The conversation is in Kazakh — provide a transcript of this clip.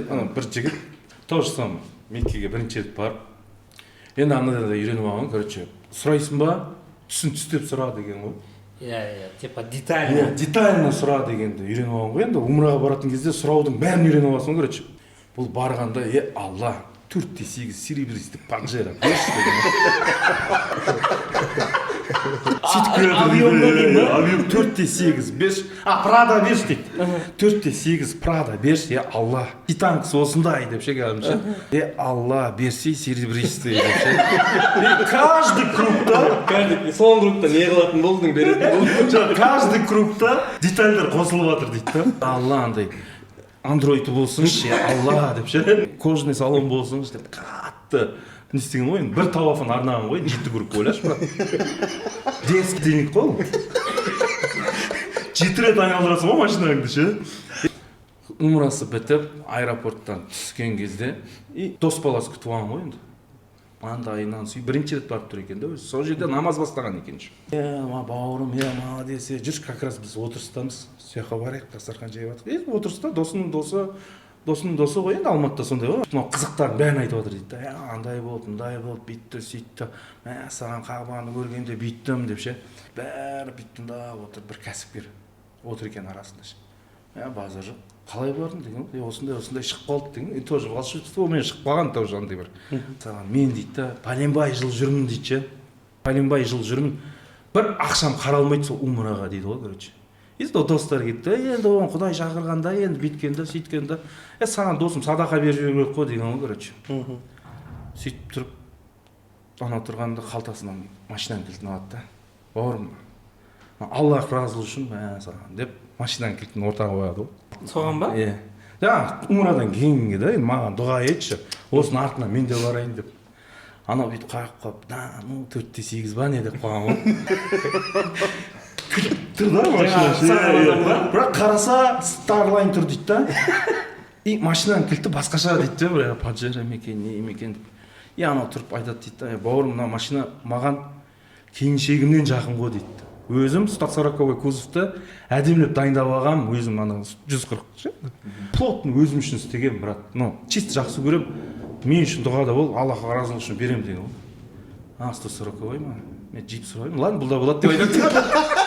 бір жігіт то же самое Меккеге бірінші рет барып енді анда да үйреніп алған, короче, сұрайсың ба, түстеп сұра деген ғой. Типа детально. Детально сұра дегенді үйреніп алған ғой. Енді умраға баратын кезде сұраудың бәрін үйреніп аласың, короче. Бұл барғанда, Алла, 4-8 серебристік панжера берші деген. Авион 4-8 берші. Прада берші дейді. 4-8 Прада берші, Алла. Титанкс осындай деп ше кәдімше. Алла, берші серебристый деп ше. Каждый кругта, Соңғы кругта не қылатын болдың беретін болдың. каждый кругта детальдер қосылып жатыр дейді да. Алла андай андроиды болсыншы, Алла деп ше. Кожаный салон болсыншы деп қатты не істеген ғой, бір телефон арнаған ғой, 7 круг ойлашы брат. Детский денег қой. 7 рет айналдырасың ғой машинаңды ше. Умрасы бітіп, аэропорттан түскен кезде дос баласы күтіп алған ғой енді. Маңдайынан сүй бірінші рет барып тұр екен да, сол жерде намаз бастаған екен. Бауырым, молодец, жүрші, как раз біз отырыстамыз, сөйқа барайық, дастархан жайып жатыр. Отырыста досының досы ғой, енді Алматыда сондай ғой. Қызықтарын бәрін айтып жатыр дейді. Андай болды, мындай болды, бүйтті, сөйтті. Саған Қағбаны көргенде бүйттім деп ше. Бәрі бүйттім да отыр, бір кәсіпкер отыр екен арасында ше. Базар жоқ. Қалай бардың деген, осындай шығып қалды деген. Тоже волшебствомен шығып қалған тоже андай бір. Саған мен дейді да, пәленбай жыл жүрмін дейді ше. Пәленбай жыл жүрмін. Бір ақшам қаралмайды сол умраға дейді ғой, короче. Енді достар кетті, енді оған Құдай шақырғанда, енді бүйткенде, сөйткенде, саған досым садақа беріп жіберу керек қой деген ғой, короче. Сөйтіп тұрып, ана тұрғанда қалтасынан машинаның кілтін алады да. Бауырым, Аллах разылығы үшін саған деп машинаның кілтін ортаға қояды ғой. Соған ба? Жаңа умрадан кейінге да маған дұға етші, осының артынан мен де барайын деп. Анау бүйтіп қағып қалып, 4-8 ба не деп қойған ғой. Күтіп тұр да машина. Бірақ қараса Старлайн тұр дейді да. Машинаның кілті басқаша дейді да, бірақ Паджеро мекен, не мекен деп. Анау тұрып айтады дейді да, бауырым, мына машина маған келіншегімнен жақын ғой дейді. Өзім 140-й кузовты әдемілеп дайындап алғам, өзім ана 140 ше. Плотын өзім үшін істеген, брат. Чисто жақсы көрем. Мен үшін дұғада бол, Аллахқа разылығы үшін берем деген ғой. 140-й ма? Мен джип сұраймын. Ладно, бұл да болады деп айтады.